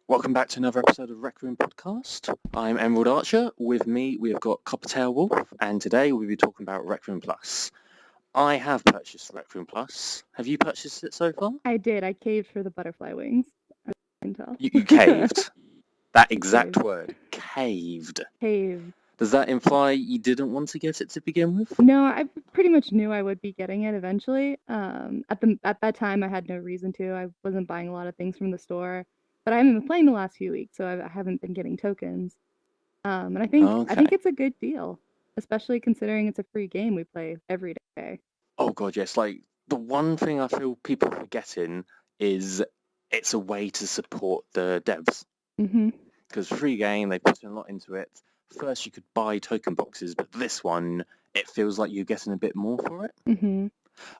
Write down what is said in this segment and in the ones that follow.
Welcome back to another episode of RecRoom podcast. I'm EmeraldArcher. With me, we have got CopperTailWolf, and today we'll be talking about RecRoom Plus. I have purchased RecRoom Plus. Have you purchased it so far? I did. I caved for the butterfly wings. I can tell. You caved. That exact Caved. word, caved. Caved. Does that imply you didn't want to get it to begin with? No, I pretty much knew I would be getting it eventually. At that time, I had no reason to. I wasn't buying a lot of things from the store, but I haven't been playing the last few weeks, so I haven't been getting tokens. And I think it's a good deal, especially considering it's a free game we play every day. Oh god, yes. Like, the one thing I feel people are forgetting is it's a way to support the devs. Mm-hmm. Because free game, they put in a lot into it. First, you could buy token boxes, but this one, it feels like you're getting a bit more for it. Mm-hmm.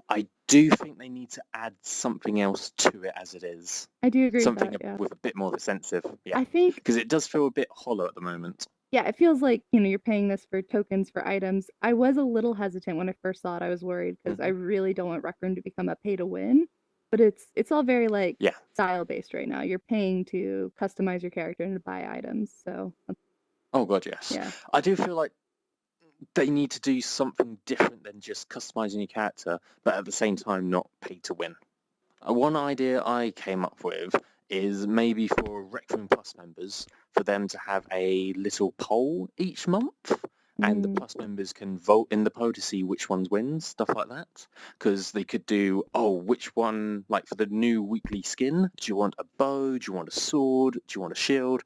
I do think they need to add something else to it as it is. I do agree Something with that, yeah. with a bit more of a sense of, I think, because it does feel a bit hollow at the moment. yeah, it feels like, you're paying this for tokens for items. I was a little hesitant when I first saw it. I was worried because I really don't want RecRoom to become a pay to win. But it's all very style based right now. You're paying to customize your character and to buy items. So Oh god, yes. yeah. I do feel like they need to do something different than just customizing your character, but at the same time not pay to win. One idea I came up with is maybe for RecRoom Plus members, for them to have a little poll each month, and the Plus members can vote in the poll to see which ones wins, stuff like that. Because they could do, which one, like for the new weekly skin, do you want a bow, do you want a sword, do you want a shield?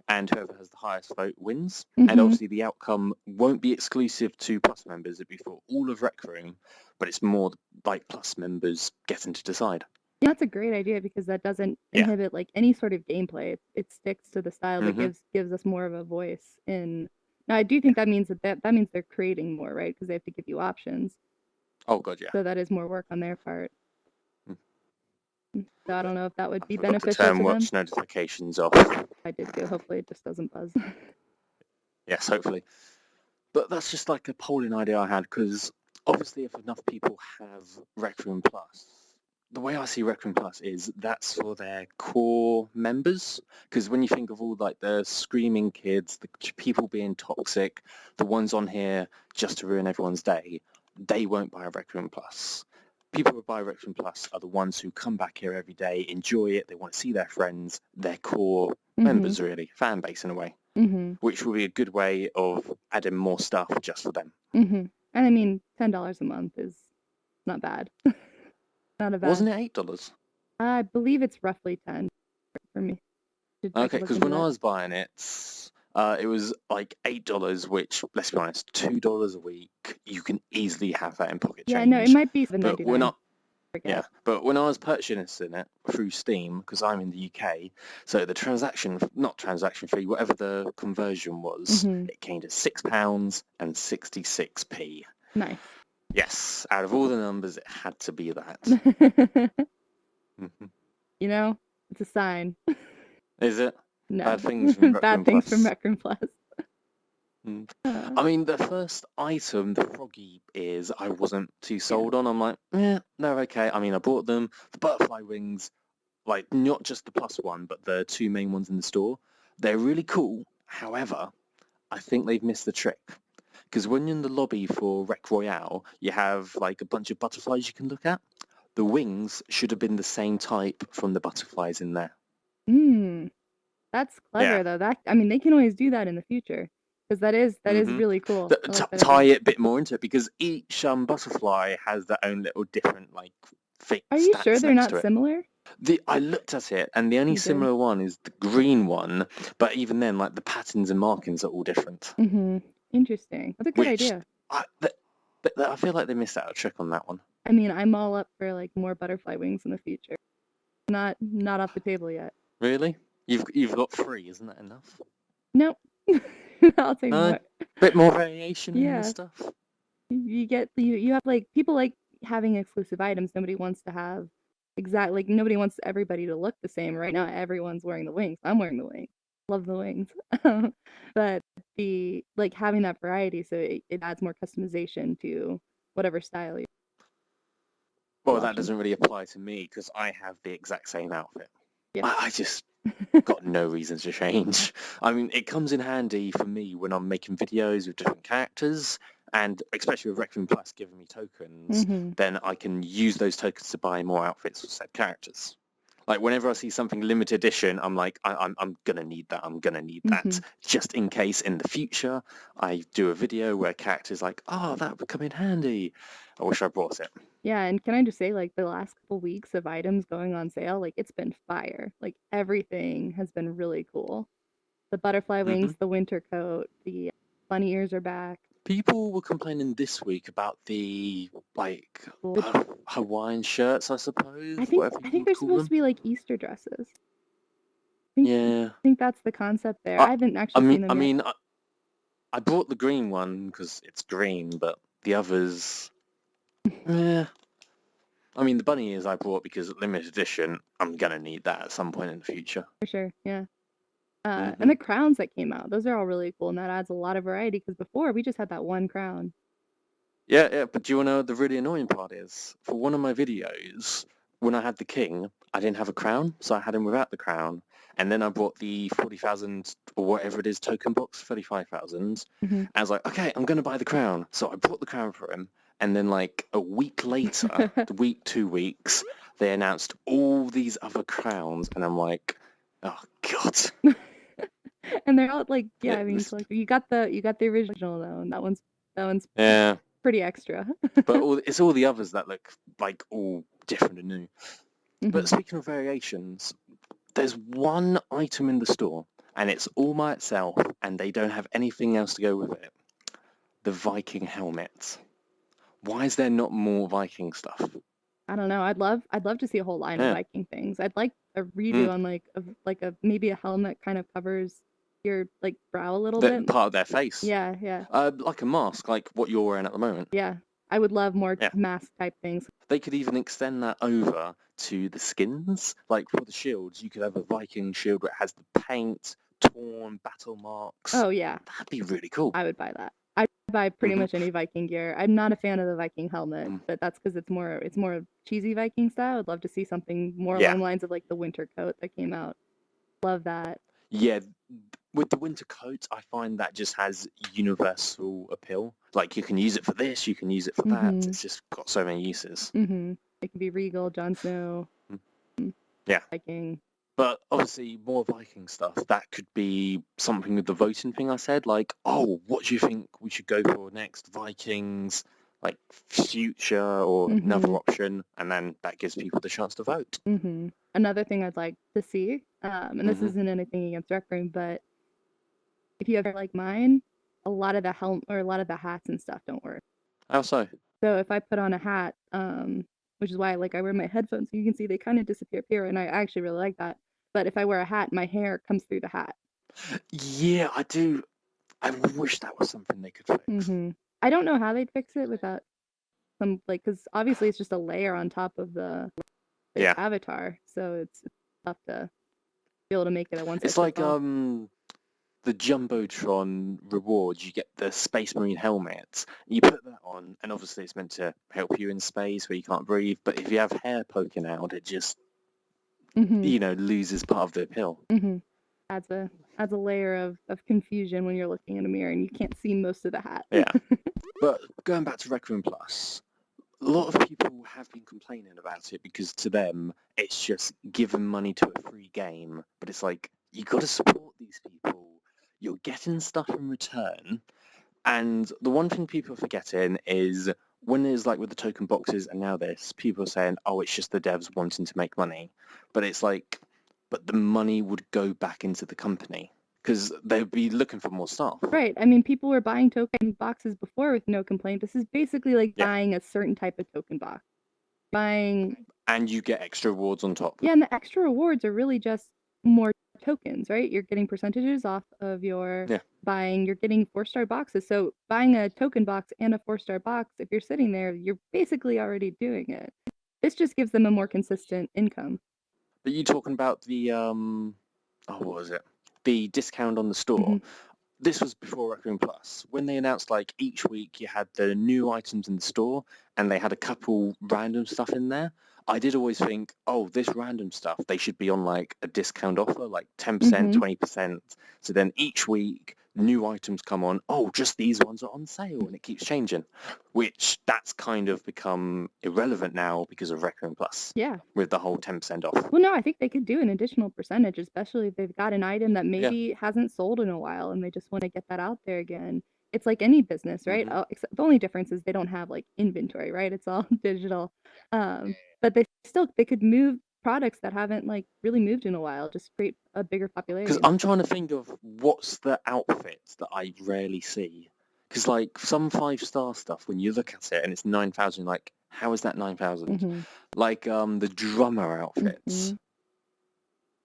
And whoever has the highest vote wins. And obviously the outcome won't be exclusive to Plus members, it'd be for all of RecRoom, but it's more like Plus members getting to decide. Yeah, that's a great idea because that doesn't inhibit any sort of gameplay. It sticks to the style that gives us more of a voice in. Now, I do think that means that means they're creating more, right? Because they have to give you options. Oh god, yeah. So that is more work on their part. So I don't know if that would be I beneficial to them. Watch notifications off. I did too. Hopefully it just doesn't buzz. Yes, hopefully. But that's just like a polling idea I had, because obviously if enough people have RecRoom Plus, the way I see RecRoom Plus is that's for their core members. Because when you think of all like the screaming kids, the people being toxic, the ones on here just to ruin everyone's day, they won't buy a RecRoom Plus. People who buy RecRoom Plus are the ones who come back here every day, enjoy it, they want to see their friends, their core members really, fan base in a way. Which will be a good way of adding more stuff just for them. And I mean, $10 a month is not bad. Not a bad. Wasn't it $8? I believe it's roughly 10 for me. Okay, because when I was buying it, it was like $8, which, let's be honest, $2 a week, you can easily have that in pocket change. Yeah, no, it might be $7.99. But we're not. Yeah, but when I was purchasing it through Steam, because I'm in the UK, so the not transaction fee, whatever the conversion was, it came to £6.66. Nice. Yes, out of all the numbers, it had to be that. It's a sign. Is it? No. Bad things from RecRoom Plus. I mean, the first item, the froggy ears, I wasn't too sold on. I'm like, they're okay. I mean, I bought them. The butterfly wings, like not just the plus one, but the two main ones in the store, they're really cool. However, I think they've missed the trick. Because when you're in the lobby for Rec Royale, you have like a bunch of butterflies you can look at. The wings should have been the same type from the butterflies in there. That's clever though. They can always do that in the future. Because that is really cool. Tie it a bit more into it, because each butterfly has their own little different thing. Are you sure they're not similar? I looked at it, and the only similar one is the green one. But even then, like the patterns and markings are all different. Interesting. That's a good idea. I feel like they missed out a trick on that one. I mean, I'm all up for more butterfly wings in the future. Not off the table yet. Really? You've got 3, isn't that enough? Nope. I'll take more. Bit more variation in the stuff. You have people like having exclusive items. Nobody wants to have nobody wants everybody to look the same. Right now everyone's wearing the wings. I'm wearing the wings. Love the wings. But the having that variety, so it adds more customization to whatever style you. Well, that doesn't really apply to me because I have the exact same outfit. Yeah. I just got no reason to change. I mean, it comes in handy for me when I'm making videos with different characters, and especially with RecRoom Plus giving me tokens, hmm then I can use those tokens to buy more outfits for said characters. Like whenever I see something limited edition, I'm like, I'm gonna need that. I'm gonna need that just in case in the future I do a video where a character's like, oh, that would come in handy. I wish I brought it. Yeah, and can I just say, like, the last couple weeks of items going on sale, like, it's been fire. Like, everything has been really cool. The butterfly hmm wings, the winter coat, the bunny ears are back. People were complaining this week about the like The, Hawaiian shirts, I suppose, I think whatever I you think would they're call supposed to them. be like Easter dresses. I Yeah. think that's the concept there. I, I haven't I actually mean, seen I them yet. mean, I, I bought the green one because it's green, but the others, yeah. I mean, the bunny ears I bought because limited edition. I'm gonna need that at some point in the future. For sure, yeah. And hmm the crowns that came out, those are all really cool, and that adds a lot of variety because before we just had that one crown. Yeah. But do you want to know what the really annoying part is? For one of my videos, when I had the king, I didn't have a crown, so I had him without the crown. And then I bought the 40,000 or whatever it is token box, 35,000. hmm I was like, okay, I'm going to buy the crown. So I bought the crown for him. And then like a week later, the week, 2 weeks, they announced all these other crowns. And I'm like, oh, God. And they're all like, yeah, I mean, This, collector. You got the original though, and that one's yeah. pretty extra. But it's all the others that look like all different and new. But speaking of variations, there's one item in the store, and it's all by itself, and they don't have anything else to go with it. The Viking helmet. Why is there not more Viking stuff? I don't know. I'd love to see a whole line of Yeah. Viking things. I'd like a redo Mm. on like a maybe a helmet kind of covers your like brow a little The bit. part of their face. Yeah, yeah, Like a mask, like what you're wearing at the moment. yeah. I would love more Yeah. mask type things. They could even extend that over to the skins. Like for the shields, you could have a Viking shield where it has the paint, torn, battle marks. Oh yeah, That'd be really cool. I would buy that. I'd buy pretty hmm much any Viking gear. I'm not a fan of the Viking helmet, Mm. but that's because it's more cheesy Viking style. I'd love to see something more Yeah. along the lines of like the winter coat that came out. Love that. Yeah, with the winter coat, I find that just has universal appeal. Like you can use it for this, you can use it for that. Mhm. It's just got so many uses. Mhm. It can be Regal, Jon Snow, Mm. Yeah, Viking. but obviously more Viking stuff. That could be something with the voting thing I said. Like, oh, what do you think we should go for next? Vikings, like future or another option, and then that gives people the chance to vote. Another thing I'd like to see, and this hmm isn't anything against RecRoom, but if you ever like mine, a lot of the hats and stuff don't work. How so? So if I put on a hat, which is why I wear my headphones, so you can see they kind of disappear here, and I actually really like that. But if I wear a hat, my hair comes through the hat. Yeah, I do. I wish that was something they could fix. I don't know how they'd fix it without some because obviously it's just a layer on top of the Yeah. avatar, so it's tough to be able to make it a one size It's fits like all. the Jumbotron rewards. You get the Space Marine helmet. You put that on, and obviously it's meant to help you in space where you can't breathe. But if you have hair poking out, it just loses part of the appeal. Adds a layer of confusion when you're looking in a mirror and you can't see most of the hat. Yeah. But going back to RecRoom Plus, a lot of people have been complaining about it because to them it's just giving money to a free game. But it's like you got to support these people. You're getting stuff in return. And the one thing people are forgetting is when there's like with the token boxes and now this, people are saying, oh, it's just the devs wanting to make money. But it's like, but the money would go back into the company because they'd be looking for more stuff. Right. I mean, people were buying token boxes before with no complaint. This is basically like buying a certain type of token box. And you get extra rewards on top. Yeah, and the extra rewards are really just more tokens, right? You're getting percentages off of your buying. You're getting 4-star boxes. So buying a token box and a 4-star box, if you're sitting there, you're basically already doing it. This just gives them a more consistent income. But you talking about the what was it? The discount on the store. this was before Rec Room Plus. When they announced like each week you had the new items in the store and they had a couple random stuff in there, I did always think, oh, this random stuff, they should be on like a discount offer, like 10%, Mm-hmm. 20%. So then each week new items come on, oh, just these ones are on sale, and it keeps changing, which that's kind of become irrelevant now because of Rec Room Plus Yeah. with the whole 10% off. Well, no, I think they could do an additional percentage, especially if they've got an item that Yeah. maybe hasn't sold in a while and they just want to get that out there again. It's like any business, right? Mhm. Except the only difference is they don't have like inventory, right? It's all digital. But they could move products that haven't like really moved in a while, just create a bigger Because popularity. I'm trying to think of what's the outfits that I rarely see. Because like some 5-star stuff, when you look at it and it's 9,000, like how is that 9,000? Mm-hmm. Like the drummer outfits, Mm-hmm.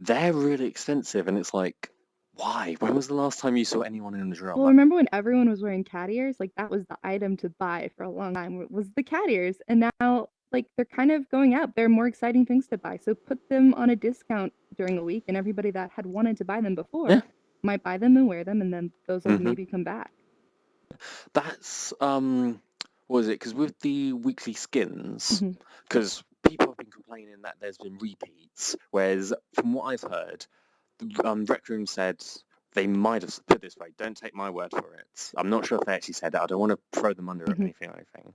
they're really expensive, and it's like, why? When was the last time you saw anyone in a Well, drummer? remember when everyone was wearing cat ears? Like that was the item to buy for a long time was the cat ears. And now like they're kind of going out. There are more exciting things to buy. So put them on a discount during the week and everybody that had wanted to buy them before Yeah. might buy them and wear them and then those will hmm maybe come back. That's what is it? Because with the weekly skins, Mhm. because people have been complaining that there's been repeats, whereas from what I've heard, Rec Room said they might have put it this way. Don't take my word for it. I'm not sure if they actually said that. I don't want to throw them under anything or anything.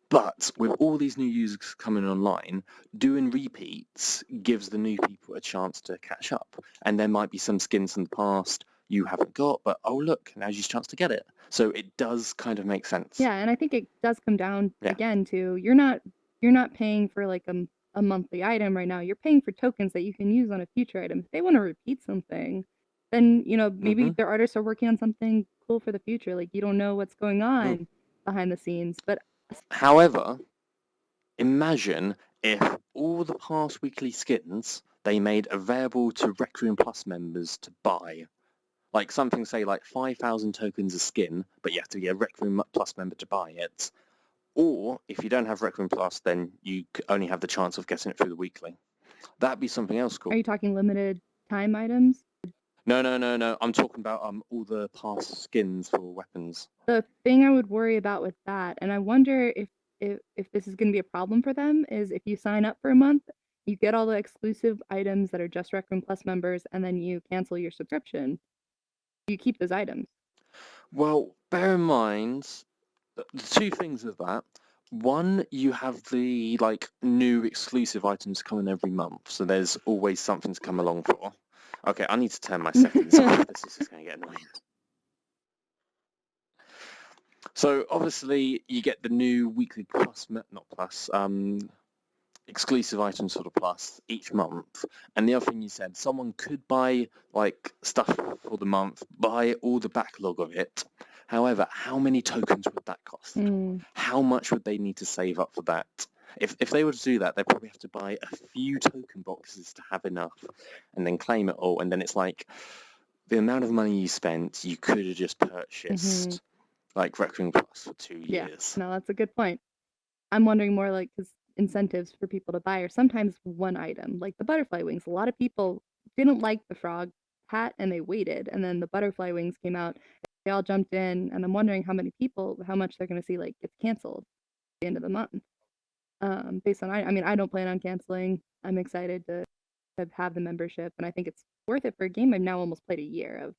But with all these new users coming online, doing repeats gives the new people a chance to catch up. And there might be some skins in the past you haven't got, but oh look, now's your chance to get it. So it does kind of make sense. Yeah, and I think it does come down Yeah. again to you're not paying for like a monthly item right now. You're paying for tokens that you can use on a future item. If they want to repeat something, then maybe hmm their artists are working on something cool for the future. Like you don't know what's going on behind the scenes. But However, imagine if all the past weekly skins they made available to Rec Room Plus members to buy. Like something, say, like 5,000 tokens a skin, but you have to be a Rec Room Plus member to buy it. Or if you don't have Rec Room Plus, then you only have the chance of getting it through the weekly. That'd be something else cool. are you talking limited time items? No. I'm talking about all the past skins for weapons. The thing I would worry about with that, and I wonder if this is going to be a problem for them, is if you sign up for a month, you get all the exclusive items that are just Rec Room Plus members, and then you cancel your subscription. You keep those items. Well, bear in mind the two things with that. One, you have the like new exclusive items coming every month, so there's always something to come along for. Okay, I need to turn my settings off. This is just going to get annoying. So obviously you get the new weekly plus, not plus, exclusive items for the plus each month. And the other thing you said, someone could buy like stuff for the month, buy all the backlog of it. However, how many tokens would that cost? How much would they need to save up for that? If they were to do that, they'd probably have to buy a few token boxes to have enough and then claim it all. And then it's like the amount of money you spent, you could have just purchased like Rec Room Plus for 2 years. No, that's a good point. I'm wondering more like because incentives for people to buy are sometimes one item, like the butterfly wings. A lot of people didn't like the frog hat and they waited, and then the butterfly wings came out. They all jumped in, and I'm wondering how much they're going to see like gets canceled at the end of the month. Based on I mean, I don't plan on canceling. I'm excited to have the membership, and I think it's worth it for a game I've now almost played a year of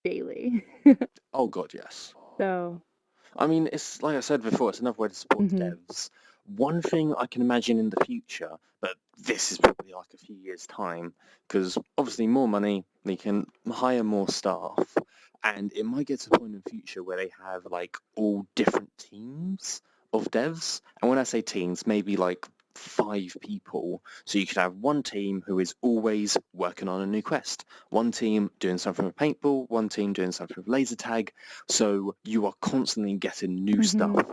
daily. Oh god, yes. So I mean, it's like I said before, it's another way to support the devs. One thing I can imagine in the future, but this is probably like a few years' time, because obviously more money, they can hire more staff, and it might get to a point in the future where they have like all different teams of devs. And when I say teams, maybe like 5 people. So you could have one team who is always working on a new quest, one team doing something with paintball, one team doing something with laser tag. So you are constantly getting new stuff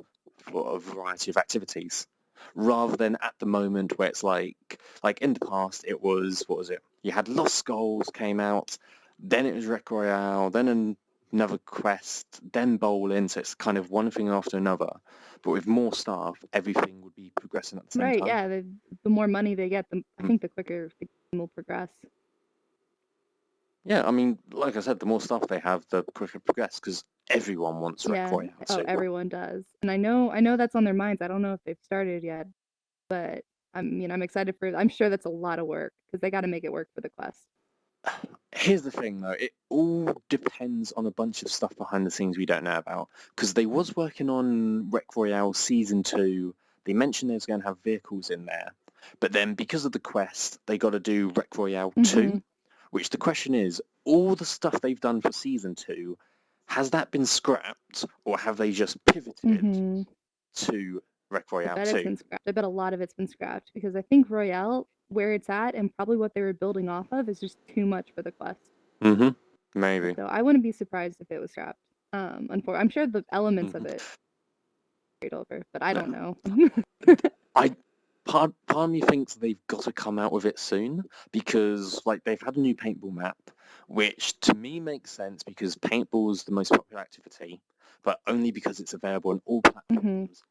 for a variety of activities, rather than at the moment where it's like in the past it was, what was it? You had Lost Skulls came out, then it was Rec Royale, then another quest, then bowling. So it's kind of one thing after another. But with more staff, everything would be progressing at the same time. yeah, the more money they get, I think the quicker the game will progress. Yeah, I mean, like I said, the more stuff they have, the quicker it progress, because everyone wants Rec Yeah. Royale Oh, too. everyone does. And I know that's on their minds. I don't know if they've started yet, but I'm excited for I'm sure that's a lot of work because they got to make it work for the Quest. Here's the thing, though. It all depends on a bunch of stuff behind the scenes we don't know about. Because they was working on Rec Royale Season 2. They mentioned they was going to have vehicles in there. But then because of the quest, they got to do Rec Royale 2. Which the question is, all the stuff they've done for Season 2, has that been scrapped? Or have they just pivoted to Rec I Royale bet it's 2? been scrapped. I bet a lot of it's been scrapped because I think Royale, where it's at, and probably what they were building off of, is just too much for the Quest. Mm-hmm. Maybe. So I wouldn't be surprised if it was scrapped. I'm sure the elements of Mhm. it carried over, but I No. don't know. I part of me thinks they've got to come out with it soon because like they've had a new paintball map, which to me makes sense because paintball is the most popular activity, but only because it's available on all platforms.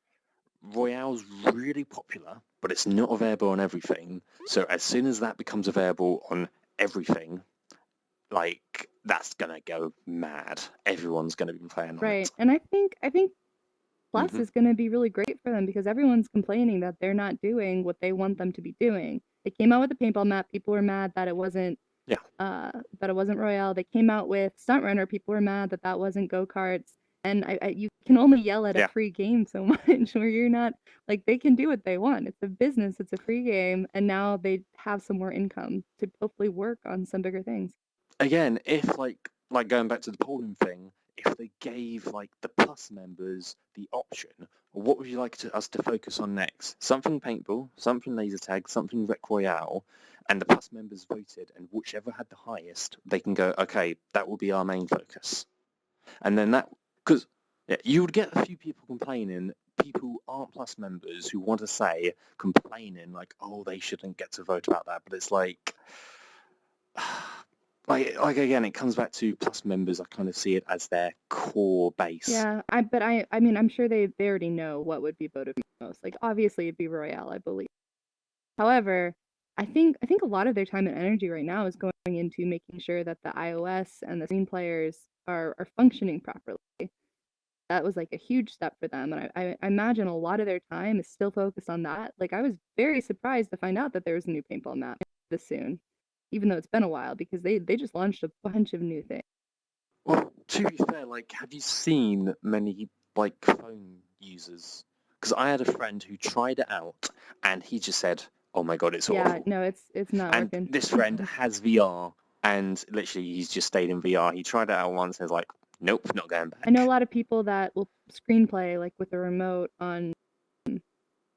Royale's really popular, but it's not available on everything. So as soon as that becomes available on everything, like that's gonna go mad. Everyone's gonna be playing on Right. it. And I think Plus Hmm. is going to be really great for them because everyone's complaining that they're not doing what they want them to be doing. They came out with the paintball map. People were mad that it wasn't Yeah. Royale. They came out with Stunt Runner. People were mad that that wasn't go karts. And you can only yell at a Yeah. free game so much where you're not like they can do what they want. It's a business. It's a free game, and now they have some more income to hopefully work on some bigger things. Again, if like going back to the polling thing, if they gave like the Plus members the option, what would you like us to focus on next? Something paintball, something laser tag, something Rec Royale, and the Plus members voted, and whichever had the highest, they can go, okay, that will be our main focus. And then that, because yeah, you would get a few people complaining, people who aren't Plus members who want to say, complaining, like, oh, they shouldn't get to vote about that, but it's like, like again, it comes back to Plus members. I kind of see it as their core base. Yeah, I mean, I'm sure they already know what would be voted most. Like obviously it'd be Royale, I believe. However, I think a lot of their time and energy right now is going into making sure that the iOS and the screen players are functioning properly. That was like a huge step for them, and I imagine a lot of their time is still focused on that. Like I was very surprised to find out that there was a new paintball map this soon, even though it's been a while because they just launched a bunch of new things. Well, to be fair, like, have you seen many like phone users? Because I had a friend who tried it out, and he just said, "Oh my god, it's Yeah, awful." no, it's not And working. this friend has VR, and literally he's just stayed in VR. He tried it out once, and was like, "Nope, not going I know a back." lot of people that will screenplay like with a remote on Hmm.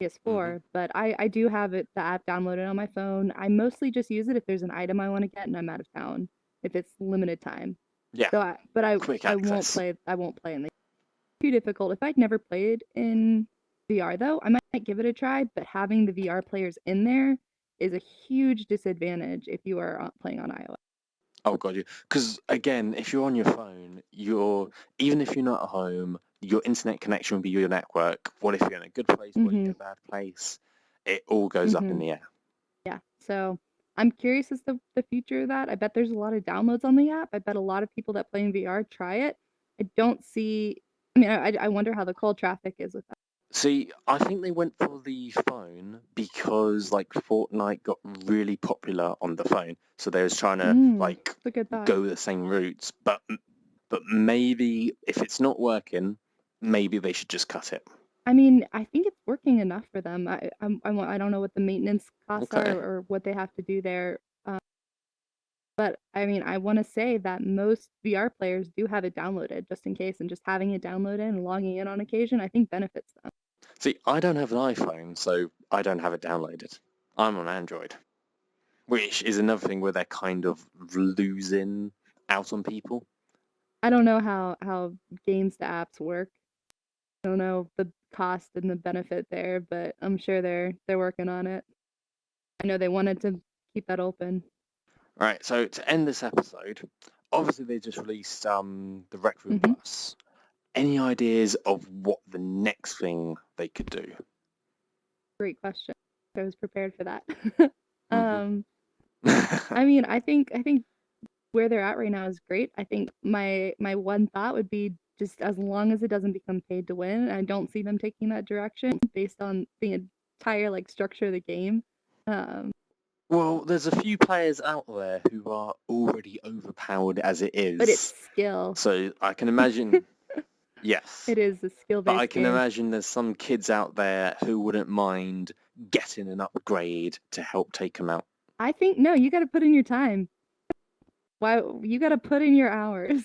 PS4, but I do have the app downloaded on my phone. I mostly just use it if there's an item I want to get and I'm out of town, if it's limited time. Yeah, So but quick I won't access. play in the too difficult. If I'd never played in VR though, I might give it a try, but having the VR players in there is a huge disadvantage if you are playing on iOS. Oh god, you. Because again, if you're on your phone, even if you're not at home, your internet connection will be your network. What if you're in a good place? What if you're Mhm. in a bad place? It all goes up in Mhm. the air. Yeah. So I'm curious as to the future of that. I bet there's a lot of downloads on the app. I bet a lot of people that play in VR try it. I don't see. I mean, I wonder how the cold traffic is with that. See, I think they went for the phone because like Fortnite got really popular on the phone, so they was trying to like That's a good thought. go the same routes. But maybe if it's not working, maybe they should just cut it. I mean, I think it's working enough for them. I don't know what the maintenance costs are Okay. or what they have to do there. But I mean, I want to say that most VR players do have it downloaded just in case, and just having it downloaded and logging in on occasion, I think benefits them. See, I don't have an iPhone, so I don't have it downloaded. I'm on Android, which is another thing where they're kind of losing out on people. I don't know how games to apps work. I don't know the cost and the benefit there, but I'm sure they're working on it. I know they wanted to keep that open. Right, so to end this episode, obviously they just released the RecRoom Hmm. Plus. Any ideas of what the next thing they could do? Great question. I was prepared for that. Hmm. um, I mean, I think where they're at right now is great. I think my one thought would be just as long as it doesn't become paid to win. I don't see them taking that direction based on the entire like structure of the game. Well, there's a few players out there who are already overpowered as it is. But it's skill. So I can imagine, yes. It is a skill-based But I can game. imagine there's some kids out there who wouldn't mind getting an upgrade to help take them out. I think, no, you got to put in your time. Why you got to put in your hours.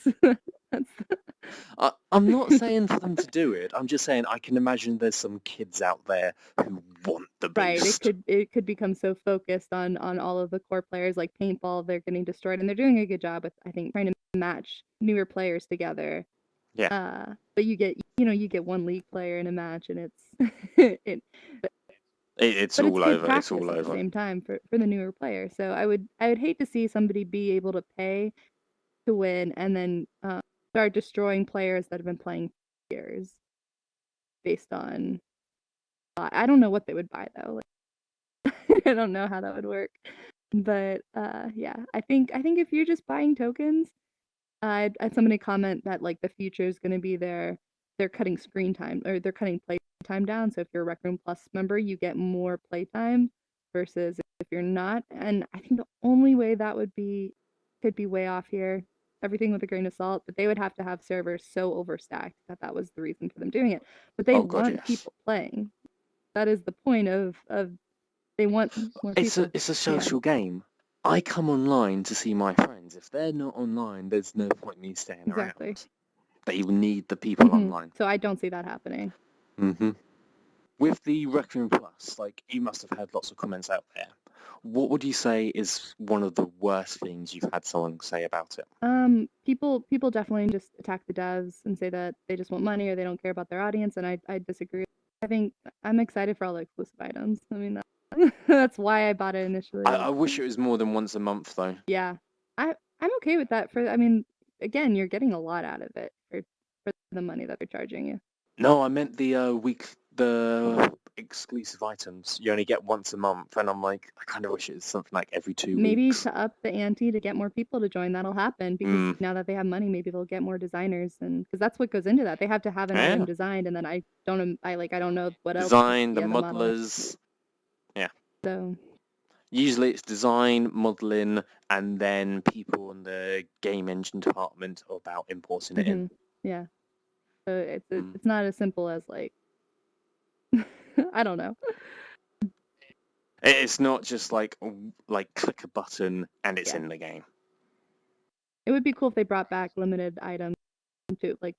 I'm not saying for them to do it. I'm just saying I can imagine there's some kids out there who want the boost. Right, it could become so focused on all of the core players, like paintball, they're getting destroyed, and they're doing a good job with, I think, trying to match newer players together. Yeah. But you get one league player in a match, and it's it's all over. It's all at over. the same time for the newer player. So I would hate to see somebody be able to pay to win and then start destroying players that have been playing for years based on. I don't know what they would buy though. Like, I don't know how that would work. But yeah, I think if you're just buying tokens, I had somebody comment that like the future is going to be they're cutting screen time, or they're cutting play time down. So if you're a RecRoom Plus member, you get more play time versus if you're not. And I think the only way that would be, could be way off here, everything with a grain of salt, but they would have to have servers so overstacked that was the reason for them doing it. But they want yes. people playing. That is the point of they want more people. It's a social game. I come online to see my friends. If they're not online, there's no point in me staying around. They need the people online. So I don't see that happening. With the RecRoom Plus, like, you must have had lots of comments out there. What would you say is one of the worst things you've had someone say about it? People definitely just attack the devs and say that they just want money or they don't care about their audience, and I disagree. I think I'm excited for all the exclusive items. I mean, that's why I bought it initially. I wish it was more than once a month, though. Yeah, I'm okay with that. I mean, again, you're getting a lot out of it for the money that they're charging you. No, I meant the exclusive items. You only get once a month, and I'm like, I kind of wish it was something like every 2 weeks. Maybe to up the ante to get more people to join, that'll happen, because now that they have money, maybe they'll get more designers, and because that's what goes into that. They have to have an item designed, and then I don't know what else. Design, the modelers. Yeah. So usually it's design, modeling, and then people in the game engine department are about importing it in. Yeah. So it's not as simple as like I don't know. It's not just like click a button and it's in the game. It would be cool if they brought back limited items to like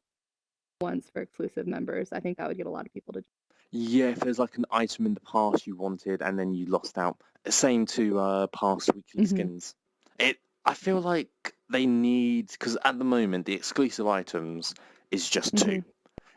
once for exclusive members. I think that would get a lot of people to. Yeah, if there's like an item in the past you wanted and then you lost out. Same to past weekly skins. I feel like they need, because at the moment the exclusive items is just 2.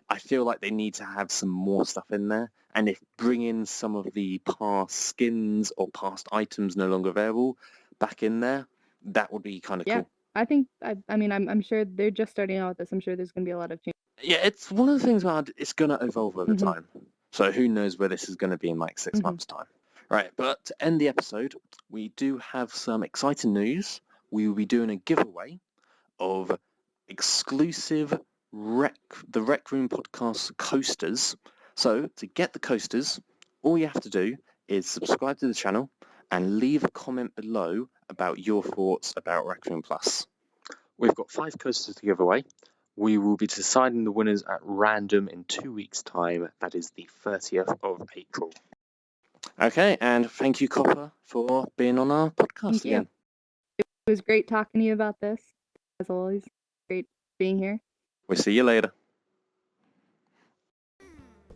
I feel like they need to have some more stuff in there, and if bringing some of the past skins or past items no longer available back in there, that would be kind of cool. I think I mean I'm sure they're just starting out with this. I'm sure there's going to be a lot of change. Yeah, it's one of the things where it's going to evolve over time. So who knows where this is going to be in like 6 months' time. Right, but to end the episode, we do have some exciting news. We will be doing a giveaway of exclusive the RecRoom podcast coasters. So to get the coasters, all you have to do is subscribe to the channel and leave a comment below about your thoughts about RecRoom Plus. We've got 5 coasters to give away. We will be deciding the winners at random in 2 weeks' time. That is the 30th of April. Okay, and thank you, Copper, for being on our podcast again. It was great talking to you about this. As always, great being here. We'll see you later.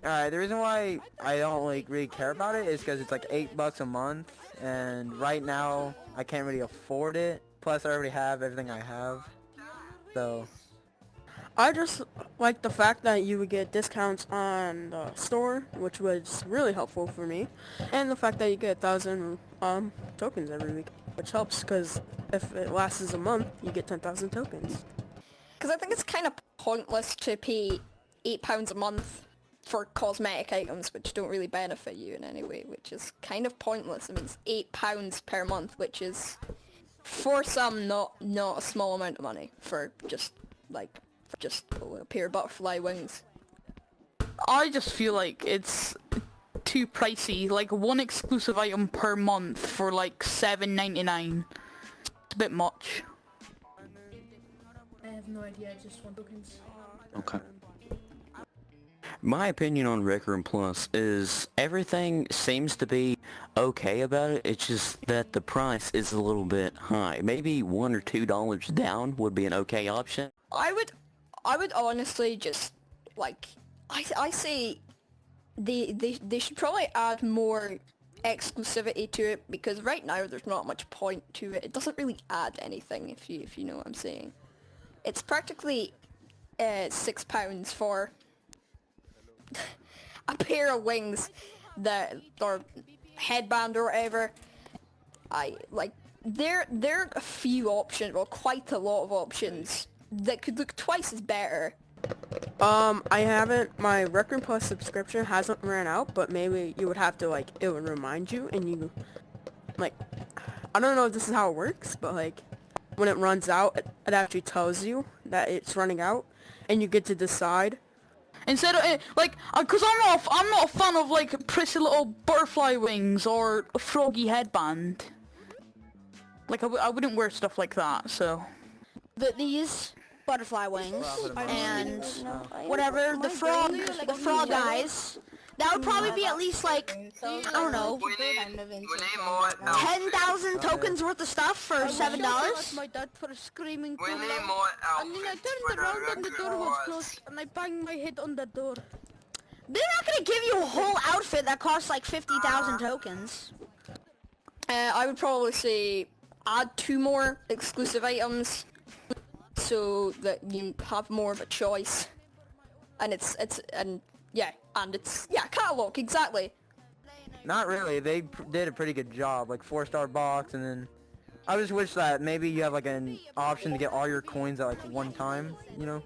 Alright, the reason why I don't really care about it is because it's like $8 a month, and right now I can't really afford it. Plus I already have everything I have, so I just like the fact that you would get discounts on the store, which was really helpful for me, and the fact that you get 1,000 tokens every week, which helps because if it lasts a month, you get 10,000 tokens. Because I think it's kind of pointless to pay £8 a month for cosmetic items which don't really benefit you in any way, which is kind of pointless. I mean, it's £8 per month, which is For some, not a small amount of money for just a pair of butterfly wings. I just feel like it's too pricey. Like one exclusive item per month for like $7.99. It's a bit much. I have no idea, I just want tokens. Okay. My opinion on RecRoom Plus is everything seems to be okay about it. It's just that the price is a little bit high. Maybe $1 or $2 down would be an okay option. I would honestly just like I say they should probably add more exclusivity to it, because right now there's not much point to it. It doesn't really add anything, if you know what I'm saying. It's practically £6 for a pair of wings that or headband or whatever. There are a few options, well, quite a lot of options that could look twice as better. I haven't, my RecRoom Plus subscription hasn't ran out, but maybe you would have to, like, it would remind you, and you, like, I don't know if this is how it works, but, like, when it runs out, it actually tells you that it's running out, and you get to decide. Instead of like, cause I'm not a fan of like pretty little butterfly wings or a froggy headband. Like I wouldn't wear stuff like that. So. These butterfly wings and whatever the frog guys. That would probably be at least like, I don't know, 10,000 tokens worth of stuff for $7. My dad for screaming too loud. And then I turned around and the door was closed and I banged my head on the door. They're not gonna give you a whole outfit that costs like 50,000 tokens. I would probably say add 2 more exclusive items so that you have more of a choice. And it's catalog, exactly. Not really. They did a pretty good job. Like 4-star box, and then I just wish that maybe you have like an option to get all your coins at like one time. You know.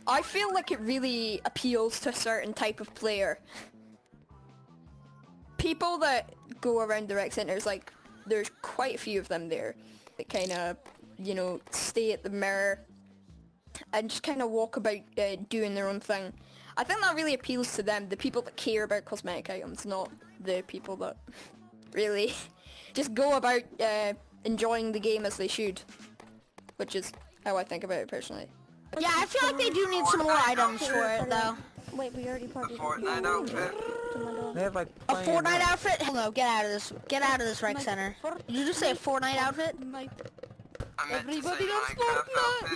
I feel like it really appeals to a certain type of player. People that go around the rec centers, like there's quite a few of them there that kind of, you know, stay at the mirror and just kind of walk about doing their own thing. I think that really appeals to them, the people that care about cosmetic items, not the people that really just go about enjoying the game as they should, which is how I think about it personally. Yeah, I feel like they do need some more items for it though. Wait, we already partied. They have like A Fortnite outfit? Hello, get out of this. Get out of this rec center. Did you just say a Fortnite outfit? Everybody loves Fortnite.